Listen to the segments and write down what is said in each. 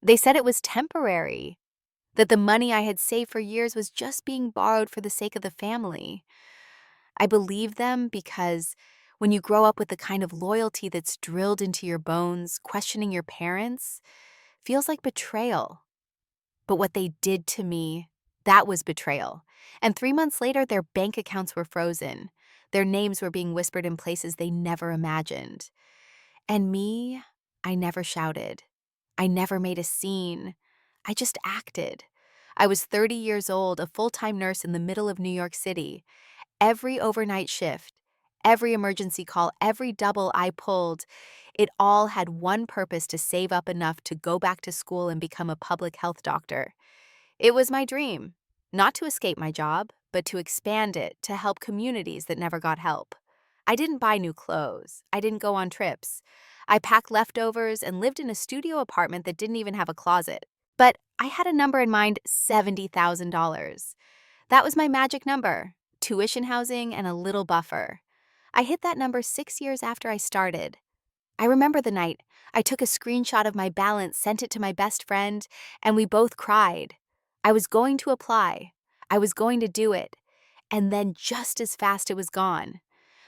They said it was temporary, that the money I had saved for years was just being borrowed for the sake of the family. I believed them because when you grow up with the kind of loyalty that's drilled into your bones, questioning your parents feels like betrayal. But what they did to me, that was betrayal. And 3 months later, their bank accounts were frozen. Their names were being whispered in places they never imagined. And me, I never shouted. I never made a scene. I just acted. I was 30 years old, a full-time nurse in the middle of New York City. Every overnight shift, every emergency call, every double I pulled, it all had one purpose: to save up enough to go back to school and become a public health doctor. It was my dream, not to escape my job, but to expand it to help communities that never got help. I didn't buy new clothes. I didn't go on trips. I packed leftovers and lived in a studio apartment that didn't even have a closet. But I had a number in mind: $70,000. That was my magic number: tuition, housing, and a little buffer. I hit that number 6 years after I started. I remember the night. I took a screenshot of my balance, sent it to my best friend, and we both cried. I was going to apply. I was going to do it. And then just as fast it was gone.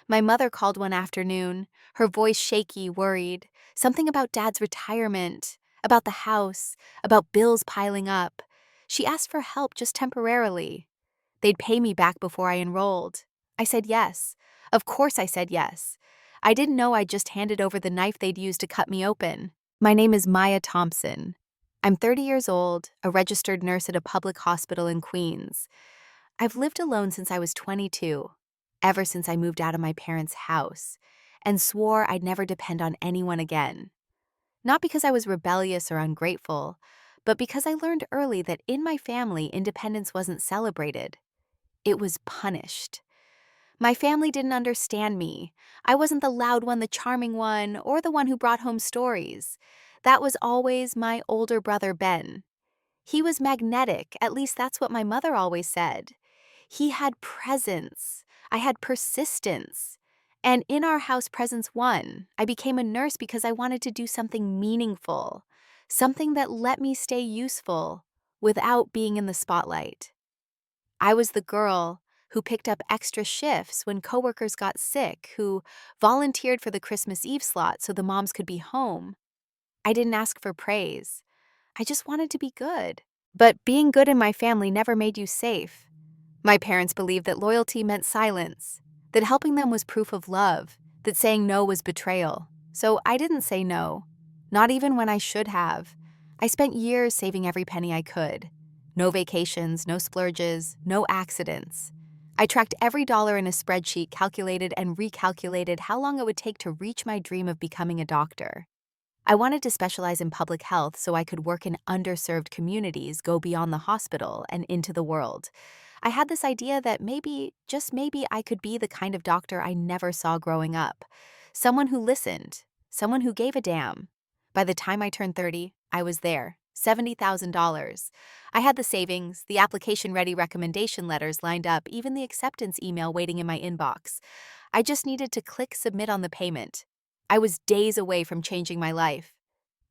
My mother called one afternoon, her voice shaky, worried. Something about Dad's retirement, about the house, about bills piling up. She asked for help just temporarily. They'd pay me back before I enrolled. I said yes. Of course I said yes. I didn't know I'd just handed over the knife they'd used to cut me open. My name is Maya Thompson. I'm 30 years old, a registered nurse at a public hospital in Queens. I've lived alone since I was 22, ever since I moved out of my parents' house, and swore I'd never depend on anyone again. Not because I was rebellious or ungrateful, but because I learned early that in my family, independence wasn't celebrated. It was punished. My family didn't understand me. I wasn't the loud one, the charming one, or the one who brought home stories. That was always my older brother, Ben. He was magnetic, at least that's what my mother always said. He had presence. I had persistence. And in our house, presence won. I became a nurse because I wanted to do something meaningful, something that let me stay useful without being in the spotlight. I was the girl who picked up extra shifts when coworkers got sick, who volunteered for the Christmas Eve slot so the moms could be home. I didn't ask for praise. I just wanted to be good. But being good in my family never made you safe. My parents believed that loyalty meant silence, that helping them was proof of love, that saying no was betrayal. So I didn't say no, not even when I should have. I spent years saving every penny I could. No vacations, no splurges, no accidents. I tracked every dollar in a spreadsheet, calculated and recalculated how long it would take to reach my dream of becoming a doctor. I wanted to specialize in public health so I could work in underserved communities, go beyond the hospital, and into the world. I had this idea that maybe, just maybe, I could be the kind of doctor I never saw growing up. Someone who listened, someone who gave a damn. By the time I turned 30, I was there. $70,000. I had the savings, the application-ready recommendation letters lined up, even the acceptance email waiting in my inbox. I just needed to click submit on the payment. I was days away from changing my life.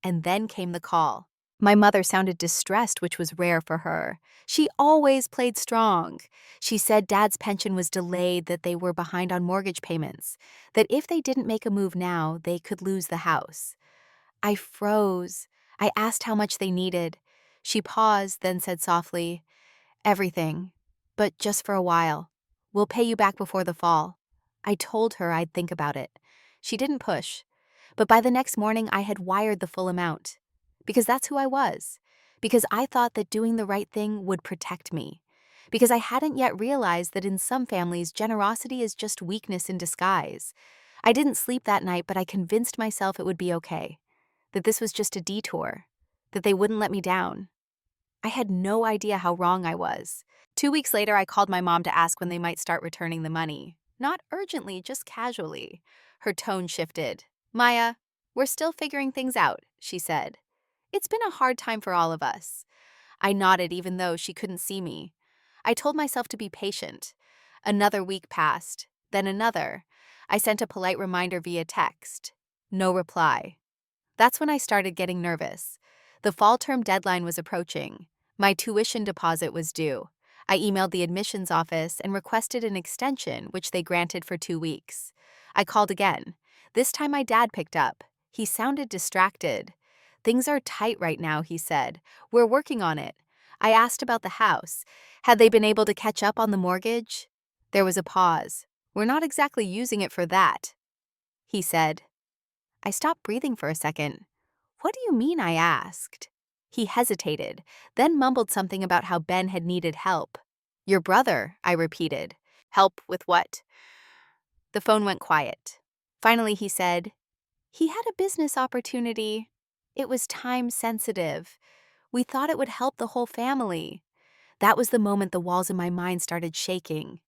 And then came the call. My mother sounded distressed, which was rare for her. She always played strong. She said Dad's pension was delayed, that they were behind on mortgage payments, that if they didn't make a move now, they could lose the house. I froze. I asked how much they needed. She paused, then said softly, "Everything, but just for a while. We'll pay you back before the fall." I told her I'd think about it. She didn't push. But by the next morning, I had wired the full amount. Because that's who I was. Because I thought that doing the right thing would protect me. Because I hadn't yet realized that in some families, generosity is just weakness in disguise. I didn't sleep that night, but I convinced myself it would be okay. That this was just a detour. That they wouldn't let me down. I had no idea how wrong I was. 2 weeks later, I called my mom to ask when they might start returning the money. Not urgently, just casually. Her tone shifted. "Maya, we're still figuring things out," she said. "It's been a hard time for all of us." I nodded even though she couldn't see me. I told myself to be patient. Another week passed, then another. I sent a polite reminder via text. No reply. That's when I started getting nervous. The fall term deadline was approaching. My tuition deposit was due. I emailed the admissions office and requested an extension, which they granted for 2 weeks. I called again. This time my dad picked up. He sounded distracted. "Things are tight right now," he said. "We're working on it." I asked about the house. Had they been able to catch up on the mortgage? There was a pause. "We're not exactly using it for that," he said. I stopped breathing for a second. "What do you mean?" I asked. He hesitated, then mumbled something about how Ben had needed help. "Your brother," I repeated. "Help with what?" The phone went quiet. Finally, he said, "He had a business opportunity. It was time sensitive. We thought it would help the whole family." That was the moment the walls in my mind started shaking.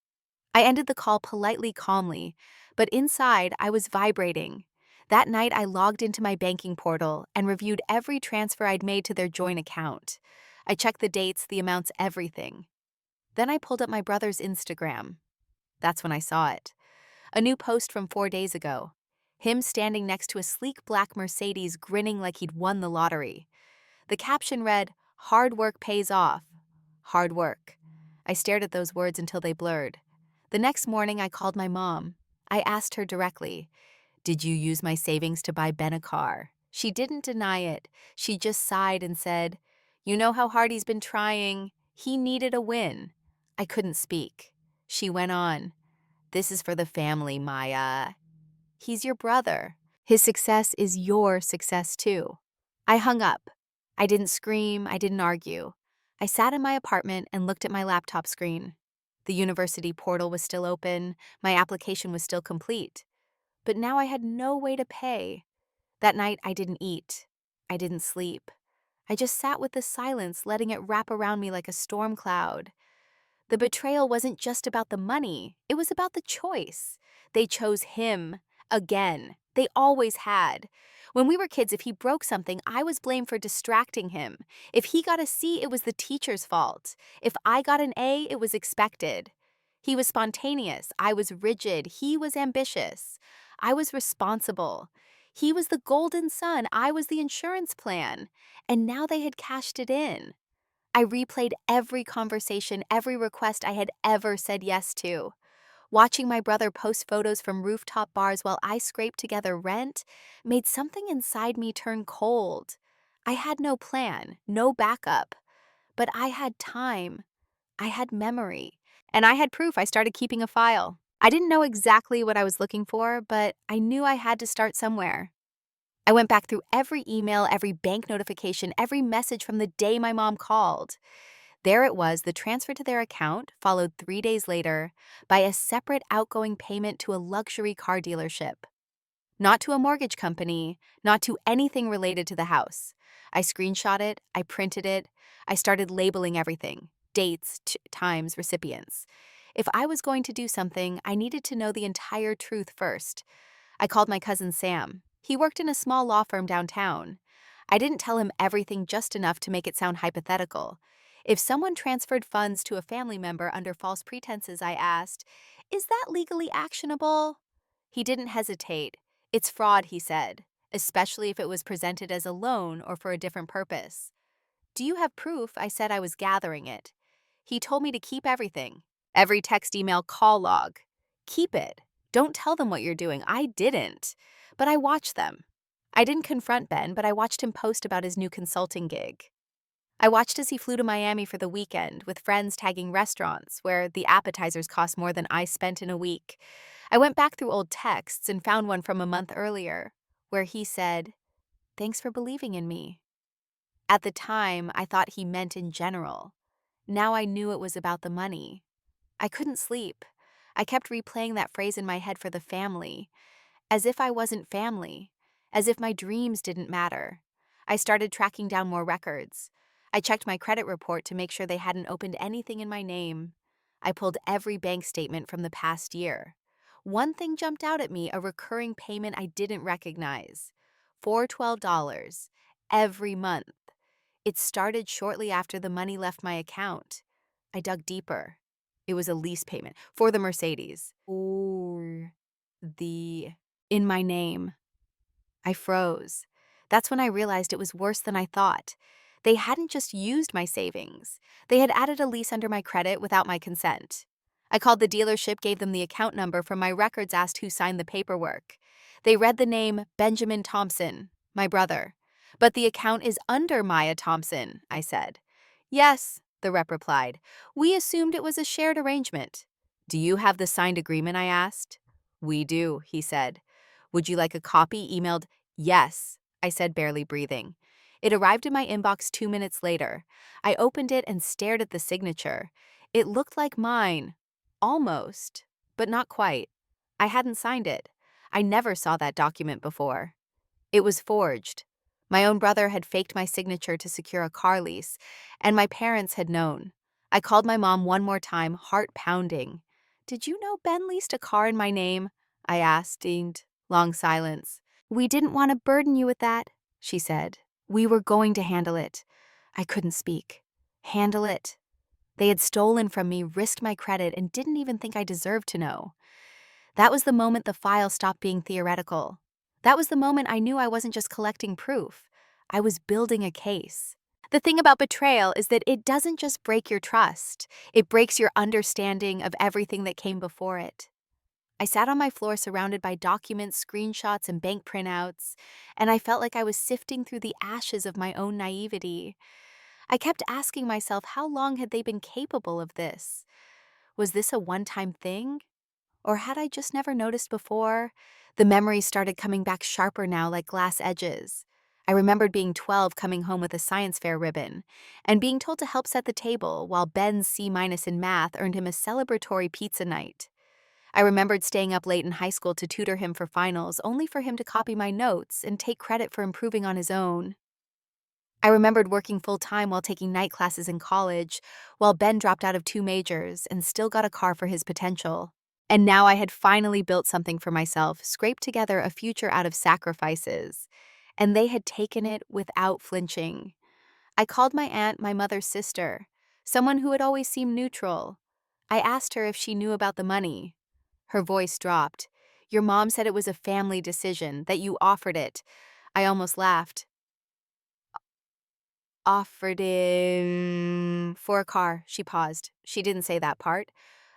I ended the call politely, calmly, but inside I was vibrating. That night I logged into my banking portal and reviewed every transfer I'd made to their joint account. I checked the dates, the amounts, everything. Then I pulled up my brother's Instagram. That's when I saw it. A new post from 4 days ago. Him standing next to a sleek black Mercedes grinning like he'd won the lottery. The caption read, "Hard work pays off." Hard work. I stared at those words until they blurred. The next morning I called my mom. I asked her directly, "Did you use my savings to buy Ben a car?" She didn't deny it. She just sighed and said, "You know how hard he's been trying. He needed a win." I couldn't speak. She went on, "This is for the family, Maya. He's your brother. His success is your success too." I hung up. I didn't scream, I didn't argue. I sat in my apartment and looked at my laptop screen. The university portal was still open, my application was still complete. But now I had no way to pay. That night I didn't eat. I didn't sleep. I just sat with the silence, letting it wrap around me like a storm cloud. The betrayal wasn't just about the money, it was about the choice. They chose him again. They always had. When we were kids, if he broke something, I was blamed for distracting him. If he got a C, it was the teacher's fault. If I got an A, it was expected. He was spontaneous. I was rigid. He was ambitious. I was responsible. He was the golden son. I was the insurance plan. And now they had cashed it in. I replayed every conversation, every request I had ever said yes to. Watching my brother post photos from rooftop bars while I scraped together rent made something inside me turn cold. I had no plan, no backup, but I had time. I had memory. And I had proof. I started keeping a file. I didn't know exactly what I was looking for, but I knew I had to start somewhere. I went back through every email, every bank notification, every message from the day my mom called. There it was, the transfer to their account, followed 3 days later by a separate outgoing payment to a luxury car dealership. Not to a mortgage company, not to anything related to the house. I screenshot it, I printed it, I started labeling everything, dates, times, recipients. If I was going to do something, I needed to know the entire truth first. I called my cousin Sam. He worked in a small law firm downtown. I didn't tell him everything, just enough to make it sound hypothetical. If someone transferred funds to a family member under false pretenses, I asked, "Is that legally actionable?" He didn't hesitate. "It's fraud," he said, "especially if it was presented as a loan or for a different purpose." "Do you have proof?" I said. I was gathering it. He told me to keep everything. Every text, email, call log. Keep it. Don't tell them what you're doing. I didn't. But I watched them. I didn't confront Ben, but I watched him post about his new consulting gig. I watched as he flew to Miami for the weekend, with friends tagging restaurants where the appetizers cost more than I spent in a week. I went back through old texts and found one from a month earlier, where he said, "Thanks for believing in me." At the time, I thought he meant in general. Now I knew it was about the money. I couldn't sleep. I kept replaying that phrase in my head for the family, as if I wasn't family, as if my dreams didn't matter. I started tracking down more records. I checked my credit report to make sure they hadn't opened anything in my name. I pulled every bank statement from the past year. One thing jumped out at me, a recurring payment I didn't recognize. $412 every month. It started shortly after the money left my account. I dug deeper. It was a lease payment for the Mercedes. Or the in my name. I froze. That's when I realized it was worse than I thought. They hadn't just used my savings. They had added a lease under my credit without my consent. I called the dealership, gave them the account number from my records, asked who signed the paperwork. They read the name Benjamin Thompson, my brother. But the account is under Maya Thompson, I said. Yes, the rep replied. We assumed it was a shared arrangement. Do you have the signed agreement, I asked. We do, he said. Would you like a copy? Emailed, yes, I said, barely breathing. It arrived in my inbox 2 minutes later. I opened it and stared at the signature. It looked like mine. Almost, but not quite. I hadn't signed it. I never saw that document before. It was forged. My own brother had faked my signature to secure a car lease, and my parents had known. I called my mom one more time, heart pounding. Did you know Ben leased a car in my name? I asked. Long silence. We didn't want to burden you with that, she said. We were going to handle it. I couldn't speak. Handle it. They had stolen from me, risked my credit, and didn't even think I deserved to know. That was the moment the file stopped being theoretical. That was the moment I knew I wasn't just collecting proof. I was building a case. The thing about betrayal is that it doesn't just break your trust. It breaks your understanding of everything that came before it. I sat on my floor surrounded by documents, screenshots, and bank printouts, and I felt like I was sifting through the ashes of my own naivety. I kept asking myself, how long had they been capable of this? Was this a one-time thing? Or had I just never noticed before? The memories started coming back sharper now, like glass edges. I remembered being 12, coming home with a science fair ribbon, and being told to help set the table while Ben's C- in math earned him a celebratory pizza night. I remembered staying up late in high school to tutor him for finals, only for him to copy my notes and take credit for improving on his own. I remembered working full-time while taking night classes in college, while Ben dropped out of 2 majors and still got a car for his potential. And now I had finally built something for myself, scraped together a future out of sacrifices. And they had taken it without flinching. I called my aunt my mother's sister, someone who had always seemed neutral. I asked her if she knew about the money. Her voice dropped. Your mom said it was a family decision, that you offered it. I almost laughed. Offered him for a car, she paused. She didn't say that part.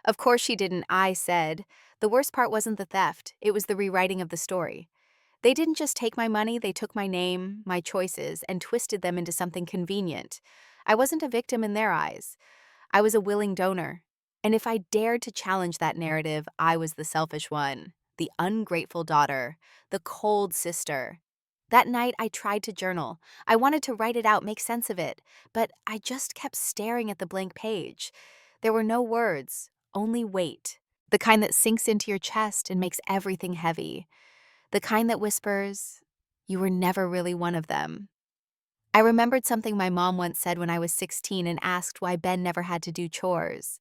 Of course she didn't, I said. The worst part wasn't the theft, it was the rewriting of the story. They didn't just take my money, they took my name, my choices, and twisted them into something convenient. I wasn't a victim in their eyes. I was a willing donor. And if I dared to challenge that narrative, I was the selfish one, the ungrateful daughter, the cold sister. That night, I tried to journal. I wanted to write it out, make sense of it, but I just kept staring at the blank page. There were no words, only weight, the kind that sinks into your chest and makes everything heavy, the kind that whispers, "You were never really one of them." I remembered something my mom once said when I was 16 and asked why Ben never had to do chores.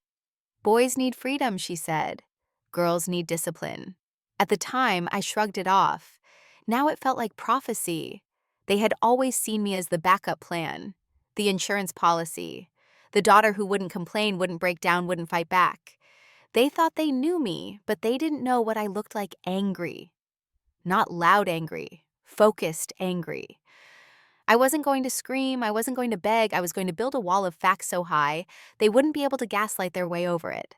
Boys need freedom, she said. Girls need discipline. At the time, I shrugged it off. Now it felt like prophecy. They had always seen me as the backup plan, the insurance policy, the daughter who wouldn't complain, wouldn't break down, wouldn't fight back. They thought they knew me, but they didn't know what I looked like angry. Not loud angry, focused angry. I wasn't going to scream, I wasn't going to beg, I was going to build a wall of facts so high they wouldn't be able to gaslight their way over it.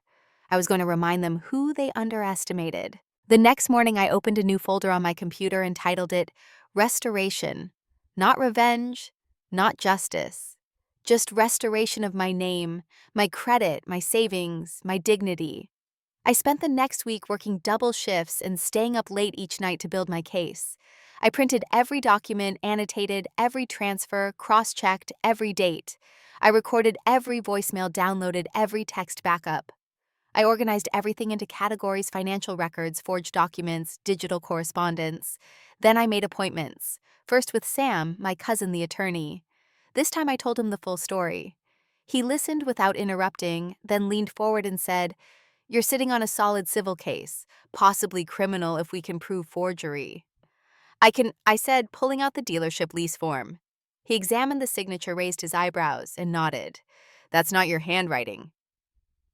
I was going to remind them who they underestimated. The next morning, I opened a new folder on my computer and titled it Restoration. Not revenge, not justice. Just restoration of my name, my credit, my savings, my dignity. I spent the next week working double shifts and staying up late each night to build my case. I printed every document, annotated every transfer, cross-checked every date. I recorded every voicemail, downloaded every text backup. I organized everything into categories: financial records, forged documents, digital correspondence. Then I made appointments, first with Sam, my cousin the attorney. This time I told him the full story. He listened without interrupting, then leaned forward and said, "You're sitting on a solid civil case, possibly criminal if we can prove forgery." I said, pulling out the dealership lease form. He examined the signature, raised his eyebrows, and nodded. "That's not your handwriting."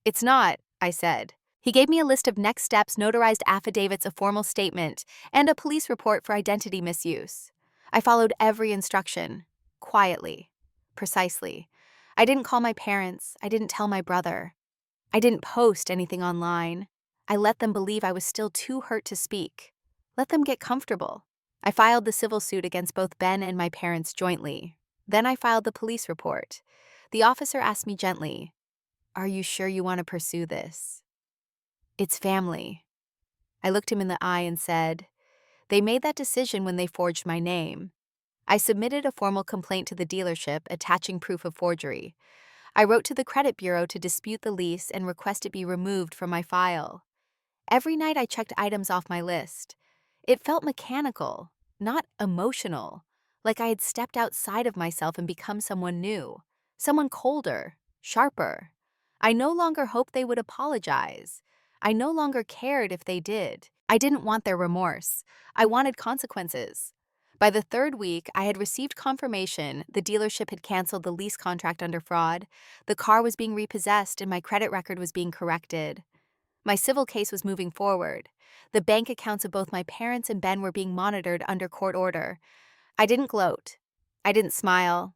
"It's not," I said. He gave me a list of next steps, notarized affidavits, a formal statement, and a police report for identity misuse. I followed every instruction, quietly, precisely. I didn't call my parents. I didn't tell my brother. I didn't post anything online. I let them believe I was still too hurt to speak. Let them get comfortable. I filed the civil suit against both Ben and my parents jointly. Then I filed the police report. The officer asked me gently, "Are you sure you want to pursue this?" "It's family." I looked him in the eye and said, "They made that decision when they forged my name." I submitted a formal complaint to the dealership attaching proof of forgery. I wrote to the credit bureau to dispute the lease and request it be removed from my file. Every night I checked items off my list. It felt mechanical, not emotional, like I had stepped outside of myself and become someone new, someone colder, sharper. I no longer hoped they would apologize. I no longer cared if they did. I didn't want their remorse. I wanted consequences. By the third week, I had received confirmation the dealership had canceled the lease contract under fraud, the car was being repossessed, and my credit record was being corrected. My civil case was moving forward. The bank accounts of both my parents and Ben were being monitored under court order. I didn't gloat. I didn't smile.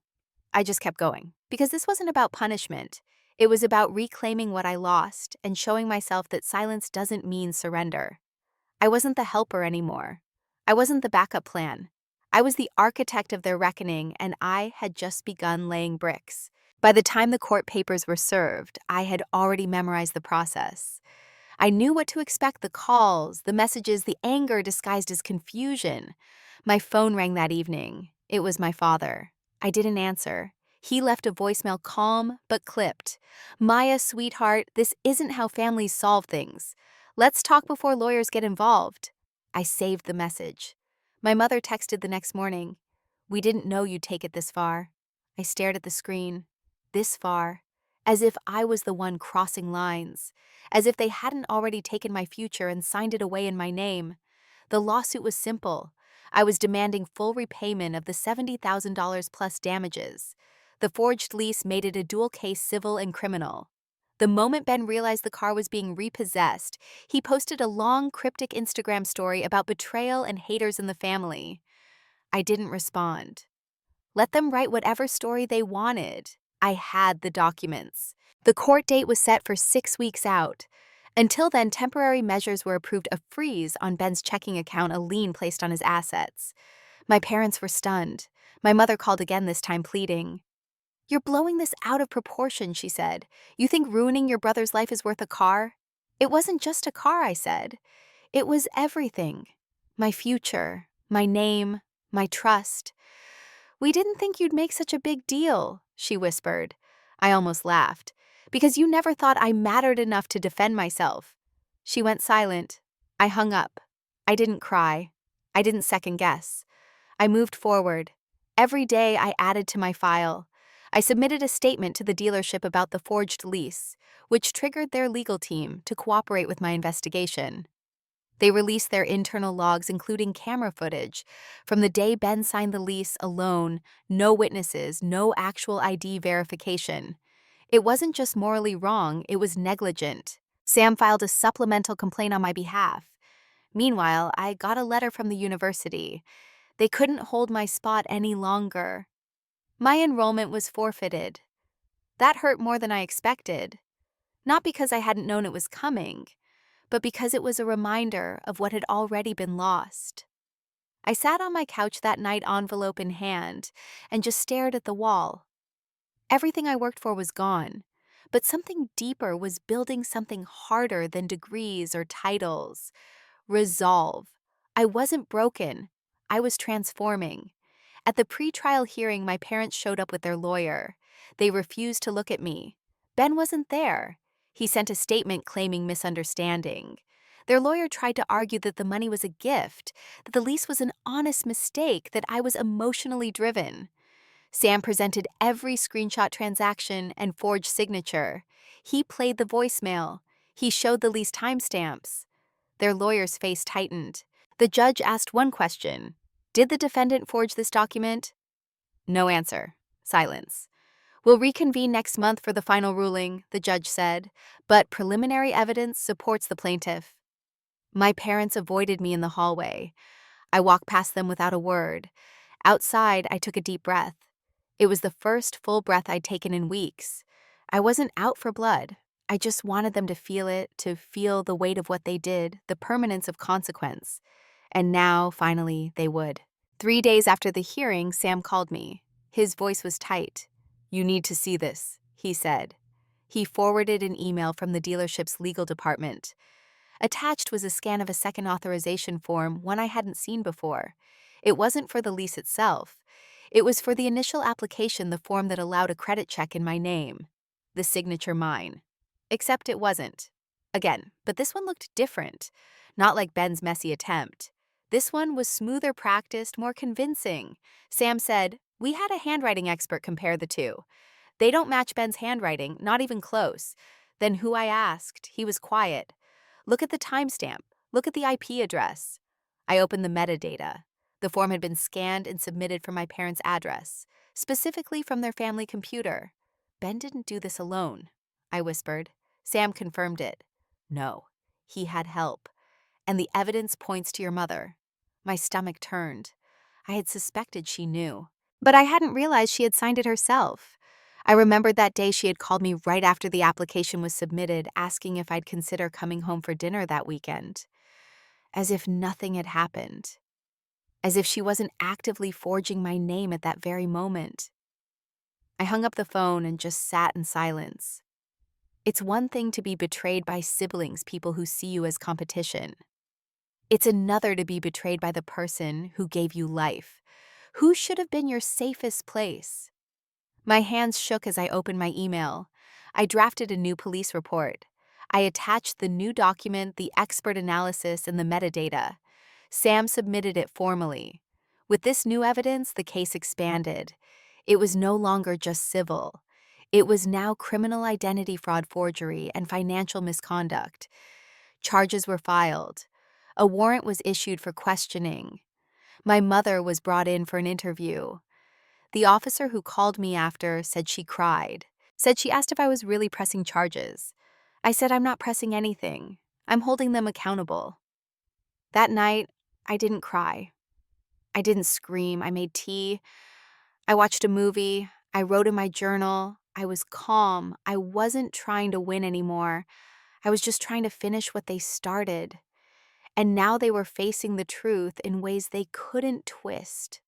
I just kept going. Because this wasn't about punishment. It was about reclaiming what I lost and showing myself that silence doesn't mean surrender. I wasn't the helper anymore. I wasn't the backup plan. I was the architect of their reckoning, and I had just begun laying bricks. By the time the court papers were served, I had already memorized the process. I knew what to expect: the calls, the messages, the anger disguised as confusion. My phone rang that evening. It was my father. I didn't answer. He left a voicemail, calm but clipped. "Maya, sweetheart, this isn't how families solve things. Let's talk before lawyers get involved." I saved the message. My mother texted the next morning, "We didn't know you'd take it this far." I stared at the screen. This far. As if I was the one crossing lines. As if they hadn't already taken my future and signed it away in my name. The lawsuit was simple. I was demanding full repayment of the $70,000 plus damages. The forged lease made it a dual-case civil and criminal. The moment Ben realized the car was being repossessed, he posted a long, cryptic Instagram story about betrayal and haters in the family. I didn't respond. Let them write whatever story they wanted. I had the documents. The court date was set for 6 weeks out. Until then, temporary measures were approved: a freeze on Ben's checking account, a lien placed on his assets. My parents were stunned. My mother called again, this time pleading. "You're blowing this out of proportion," she said. "You think ruining your brother's life is worth a car?" "It wasn't just a car," I said. "It was everything. My future, my name, my trust." "We didn't think you'd make such a big deal," she whispered. I almost laughed. "Because you never thought I mattered enough to defend myself." She went silent. I hung up. I didn't cry. I didn't second guess. I moved forward. Every day I added to my file. I submitted a statement to the dealership about the forged lease, which triggered their legal team to cooperate with my investigation. They released their internal logs, including camera footage from the day Ben signed the lease alone, no witnesses, no actual ID verification. It wasn't just morally wrong, it was negligent. Sam filed a supplemental complaint on my behalf. Meanwhile, I got a letter from the university. They couldn't hold my spot any longer. My enrollment was forfeited. That hurt more than I expected. Not because I hadn't known it was coming, but because it was a reminder of what had already been lost. I sat on my couch that night, envelope in hand, and just stared at the wall. Everything I worked for was gone, but something deeper was building, something harder than degrees or titles. Resolve. I wasn't broken. I was transforming. At the pre-trial hearing, my parents showed up with their lawyer. They refused to look at me. Ben wasn't there. He sent a statement claiming misunderstanding. Their lawyer tried to argue that the money was a gift, that the lease was an honest mistake, that I was emotionally driven. Sam presented every screenshot transaction and forged signature. He played the voicemail. He showed the lease timestamps. Their lawyer's face tightened. The judge asked one question: "Did the defendant forge this document?" No answer. Silence. "We'll reconvene next month for the final ruling," the judge said, "but preliminary evidence supports the plaintiff." My parents avoided me in the hallway. I walked past them without a word. Outside, I took a deep breath. It was the first full breath I'd taken in weeks. I wasn't out for blood. I just wanted them to feel it, to feel the weight of what they did, the permanence of consequence. And now, finally, they would. 3 days after the hearing, Sam called me. His voice was tight. "You need to see this," he said. He forwarded an email from the dealership's legal department. Attached was a scan of a second authorization form, one I hadn't seen before. It wasn't for the lease itself. It was for the initial application, the form that allowed a credit check in my name. The signature mine. Except it wasn't. Again, but this one looked different. Not like Ben's messy attempt. This one was smoother practiced, more convincing. Sam said, "We had a handwriting expert compare the two. They don't match Ben's handwriting, not even close." Then who I asked, he was quiet. "Look at the timestamp. Look at the IP address." I opened the metadata. The form had been scanned and submitted from my parents' address, specifically from their family computer. "Ben didn't do this alone," I whispered. Sam confirmed it. "No, he had help. And the evidence points to your mother." My stomach turned. I had suspected she knew, but I hadn't realized she had signed it herself. I remembered that day she had called me right after the application was submitted, asking if I'd consider coming home for dinner that weekend. As if nothing had happened. As if she wasn't actively forging my name at that very moment. I hung up the phone and just sat in silence. It's one thing to be betrayed by siblings, people who see you as competition. It's another to be betrayed by the person who gave you life, who should have been your safest place. My hands shook as I opened my email. I drafted a new police report. I attached the new document, the expert analysis, and the metadata. Sam submitted it formally. With this new evidence, the case expanded. It was no longer just civil. It was now criminal identity fraud, forgery, and financial misconduct. Charges were filed. A warrant was issued for questioning. My mother was brought in for an interview. The officer who called me after said she cried, said she asked if I was really pressing charges. I said I'm not pressing anything. I'm holding them accountable. That night, I didn't cry. I didn't scream. I made tea. I watched a movie. I wrote in my journal. I was calm. I wasn't trying to win anymore. I was just trying to finish what they started. And now they were facing the truth in ways they couldn't twist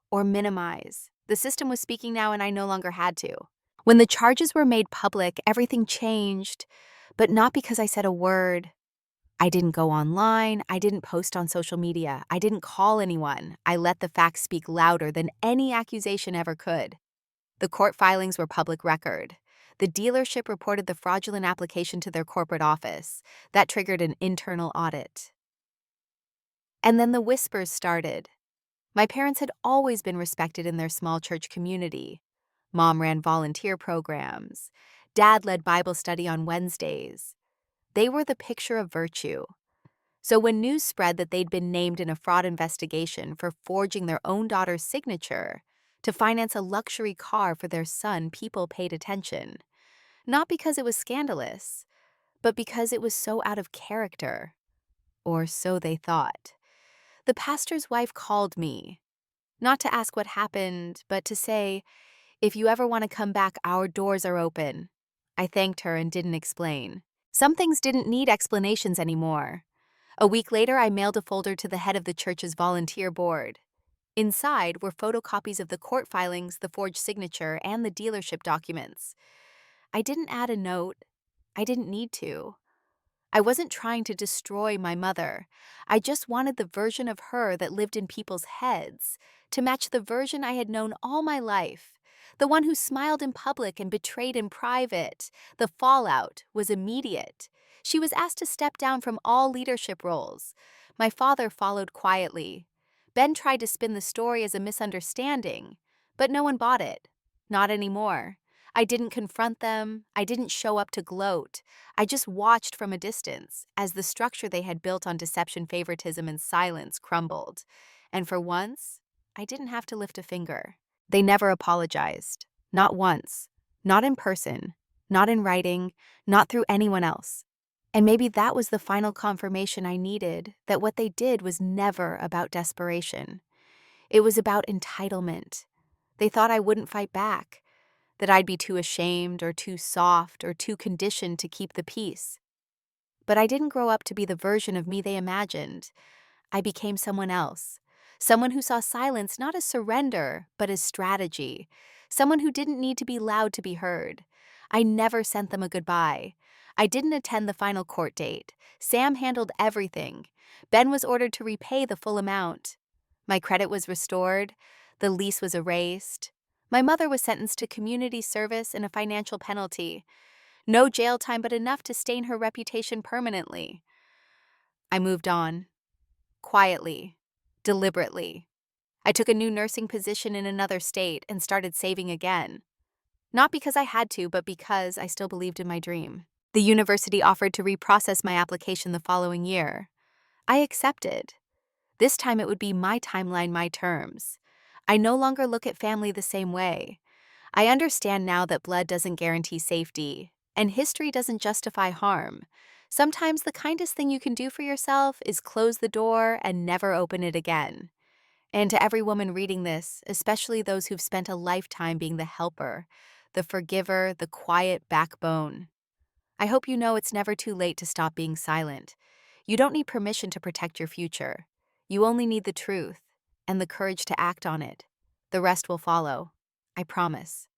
or minimize. The system was speaking now, and I no longer had to. When the charges were made public, everything changed, but not because I said a word. I didn't go online. I didn't post on social media. I didn't call anyone. I let the facts speak louder than any accusation ever could. The court filings were public record. The dealership reported the fraudulent application to their corporate office. That triggered an internal audit. And then the whispers started. My parents had always been respected in their small church community. Mom ran volunteer programs. Dad led Bible study on Wednesdays. They were the picture of virtue. So when news spread that they'd been named in a fraud investigation for forging their own daughter's signature to finance a luxury car for their son, people paid attention. Not because it was scandalous, but because it was so out of character. Or so they thought. The pastor's wife called me, not to ask what happened, but to say, "If you ever want to come back, our doors are open." I thanked her and didn't explain. Some things didn't need explanations anymore. A week later, I mailed a folder to the head of the church's volunteer board. Inside were photocopies of the court filings, the forged signature, and the dealership documents. I didn't add a note. I didn't need to. I wasn't trying to destroy my mother. I just wanted the version of her that lived in people's heads to match the version I had known all my life, the one who smiled in public and betrayed in private. The fallout was immediate. She was asked to step down from all leadership roles. My father followed quietly. Ben tried to spin the story as a misunderstanding, but no one bought it. Not anymore. I didn't confront them. I didn't show up to gloat. I just watched from a distance as the structure they had built on deception, favoritism, and silence crumbled. And for once, I didn't have to lift a finger. They never apologized. Not once. Not in person. Not in writing. Not through anyone else. And maybe that was the final confirmation I needed, that what they did was never about desperation. It was about entitlement. They thought I wouldn't fight back, that I'd be too ashamed or too soft or too conditioned to keep the peace. But I didn't grow up to be the version of me they imagined. I became someone else. Someone who saw silence not as surrender, but as strategy. Someone who didn't need to be loud to be heard. I never sent them a goodbye. I didn't attend the final court date. Sam handled everything. Ben was ordered to repay the full amount. My credit was restored. The lease was erased. My mother was sentenced to community service and a financial penalty. No jail time, but enough to stain her reputation permanently. I moved on. Quietly, deliberately. I took a new nursing position in another state and started saving again. Not because I had to, but because I still believed in my dream. The university offered to reprocess my application the following year. I accepted. This time it would be my timeline, my terms. I no longer look at family the same way. I understand now that blood doesn't guarantee safety, and history doesn't justify harm. Sometimes the kindest thing you can do for yourself is close the door and never open it again. And to every woman reading this, especially those who've spent a lifetime being the helper, the forgiver, the quiet backbone, I hope you know it's never too late to stop being silent. You don't need permission to protect your future. You only need the truth and the courage to act on it. The rest will follow. I promise.